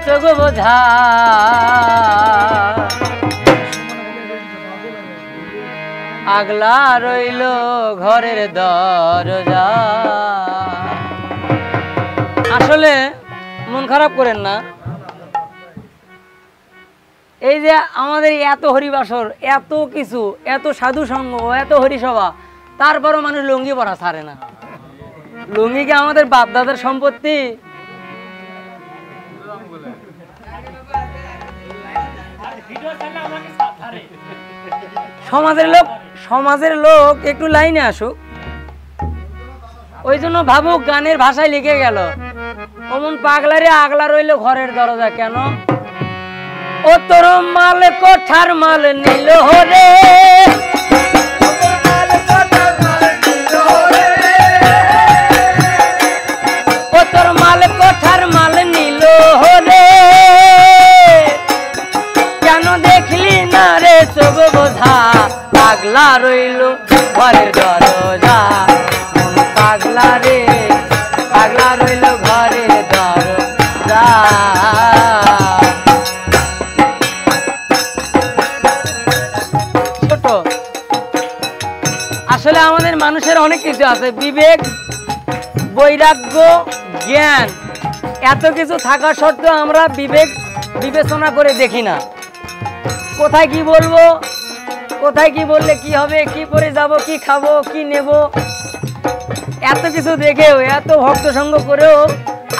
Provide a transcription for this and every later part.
চোখ বোঝা আগলা রইল ঘরের দরজা। আসলে মন খারাপ করেন না, এই যে আমাদের এত হরিবাসর, এত কিছু, এত সাধু সঙ্গ, এত হরিসভা, তারপরও মানুষ লুঙ্গি পরা ছাড়ে না। লুঙ্গি কি আমাদের বাপ দাদার সম্পত্তি? সমাজের লোক একটু লাইনে আসুক, ওই জন্য ভাবুক গানের ভাষায় লিখে গেল, অমন পাগলারে আগলা রইল ঘরের দরজা কেন? ও তোর মাল কোঠার মাল নিল রে, ও তোর মাল কোঠার মাল নিল রে, কেন দেখলি না রে চোখ বোঝা পাগলা রইল ঘরের দরজা। পাগলা রে পাগলা রইল ঘরের দরজা। ছোট আসলে আমাদের মানুষের অনেক কিছু আছে, বিবেক, বৈরাগ্য, জ্ঞান, এত কিছু থাকা সত্ত্বেও আমরা বিবেক বিবেচনা করে দেখি না। কোথায় কি বলবো, কোথায় কি বললে কি হবে, কি পরে যাব, কি খাবো, কি নেব, এত কিছু দেখেও, এত ভক্ত সঙ্গ করেও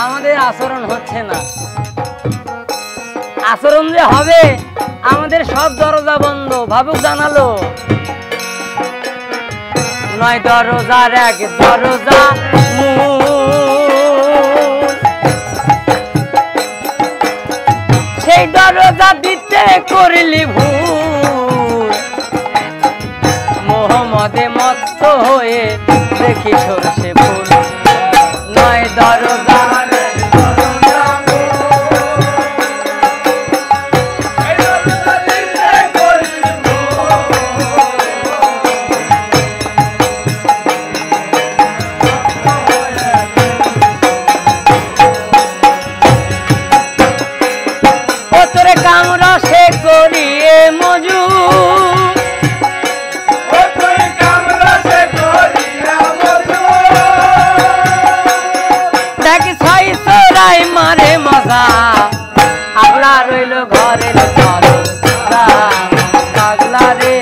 আমাদের আচরণ হচ্ছে না। আচরণ যে হবে, আমাদের সব দরজা বন্ধ। ভাবুক জানালো নয় দরজার এক দরজা সেই দরজা দিতে করলি ভুল। মোহাম্মদে মত্ত হয়ে দেখি সরষে ফুল। নয় দরজা কামরা সে করিয়ে মজু, দেখ ছয় চোরাই মারে মজা আগলা রইল ঘরের দরজা। পাগলা রে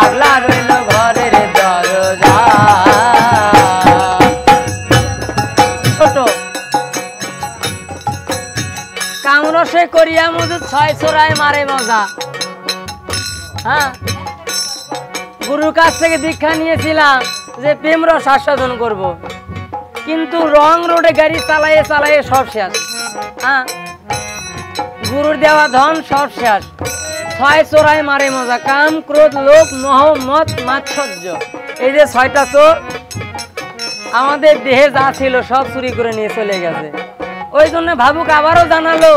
আগলা রইল ঘরের দরজা। ছোট কামরসে করিয়া মজুদ ছয় চোরাই মারে মজা। হ্যাঁ, গুরুর কাছ থেকে দীক্ষা নিয়েছিলাম যে প্রেম রস আস্বাদন করব, কিন্তু রং রোডে গাড়ি চালাইয়ে চালাইয়ে সব শেষ। হ্যাঁ, গুরুর দেওয়া ধন সব শেষ। ছয় চোরাই মারে মজা, কাম, ক্রোধ, লোভ, মোহ, মদ, মাৎসর্য, এই যে ছয়টা চোর আমাদের দেহে যা ছিল সব চুরি করে নিয়ে চলে গেছে। ওই জন্য ভাবুক আবারও জানালো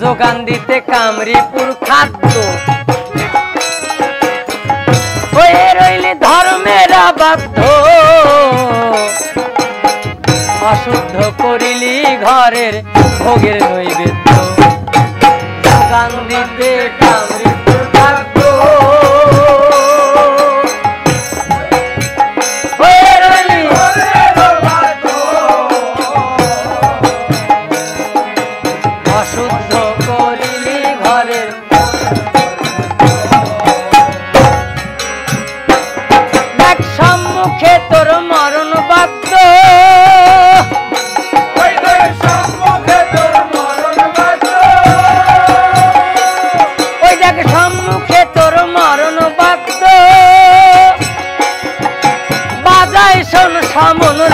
যোগান দিতে কামরিপুর খাদ্য হয়ে রইলে ধর্মের বাধ্য। অশুদ্ধ করিলি ঘরের ভোগের নৈবেদ্য। যোগান দিতে কামরিপুর খাদ্য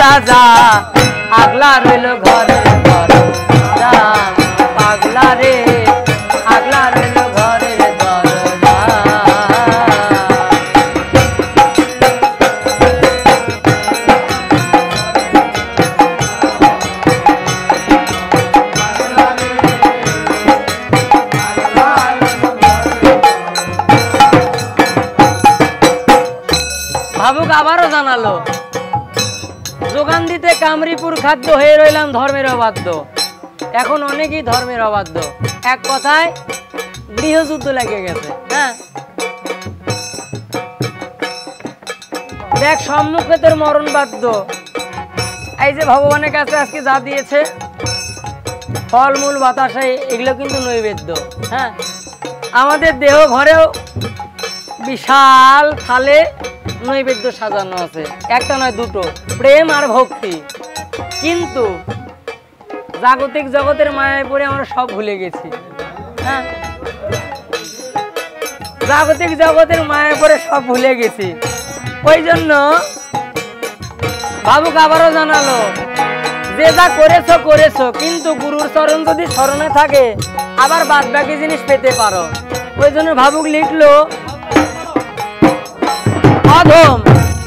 রাজা আগলা রইল ঘরের দরজা। পাগলা রে আগলা রইল ঘরের দরজা। ভাবুক আবারও জানালো যোগান দিতে কামরিপুর খাদ্য হয়ে রইলাম ধর্মের অবাধ্য। এখন অনেকেই ধর্মের অবাধ্য, এক কথায় গৃহযুদ্ধ লেগে গেছে। হ্যাঁ, দেখ সম্মুখে তোর মরণ বাধ্য। এই যে ভগবানের কাছে আজকে যা দিয়েছে ফলমূল বাতাসা, এগুলো কিন্তু নৈবেদ্য। হ্যাঁ, আমাদের দেহ ঘরেও বিশাল থালে নৈবেদ্য সাজানো আছে, একটা নয় দুটো, প্রেম আর ভক্তি। কিন্তু জাগতিক জগতের মায়ায় পড়ে আমরা সব ভুলে গেছি। হ্যাঁ, জাগতিক জগতের মায়ায় পড়ে সব ভুলে গেছি। ওই জন্য ভাবুক আবারও জানালো যে যা করেছো করেছো, কিন্তু গুরুর চরণ যদি স্মরণে থাকে আবার বাদ বাকি জিনিস পেতে পারো। ওই জন্য ভাবুক লিখলো, অধম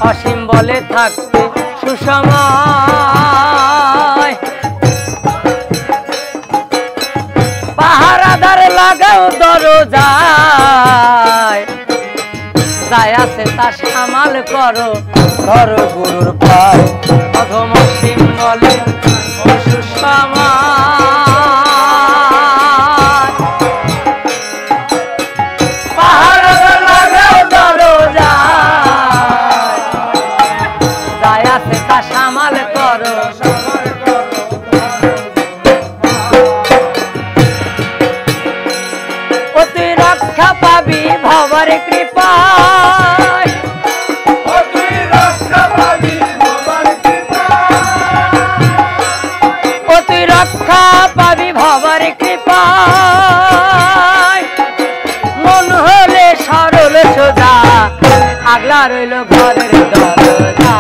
অসীম বলে থাকতে সুসময়, পাহারাদার লাগাও দরজায়, যাই আছে তা সামাল করো ধরো গুরুর পায়। অধম অসীম বলে সুসময়, পাহারাদার লাগাও দরজায়, যাই আছে তা সামাল করো। অতি রক্ষা পাবি ভবার কৃপায়, অতি রক্ষা পাবি ভবার কৃপায়, মন হলে সরল সোজা আগলা রইল ঘরের দরজা।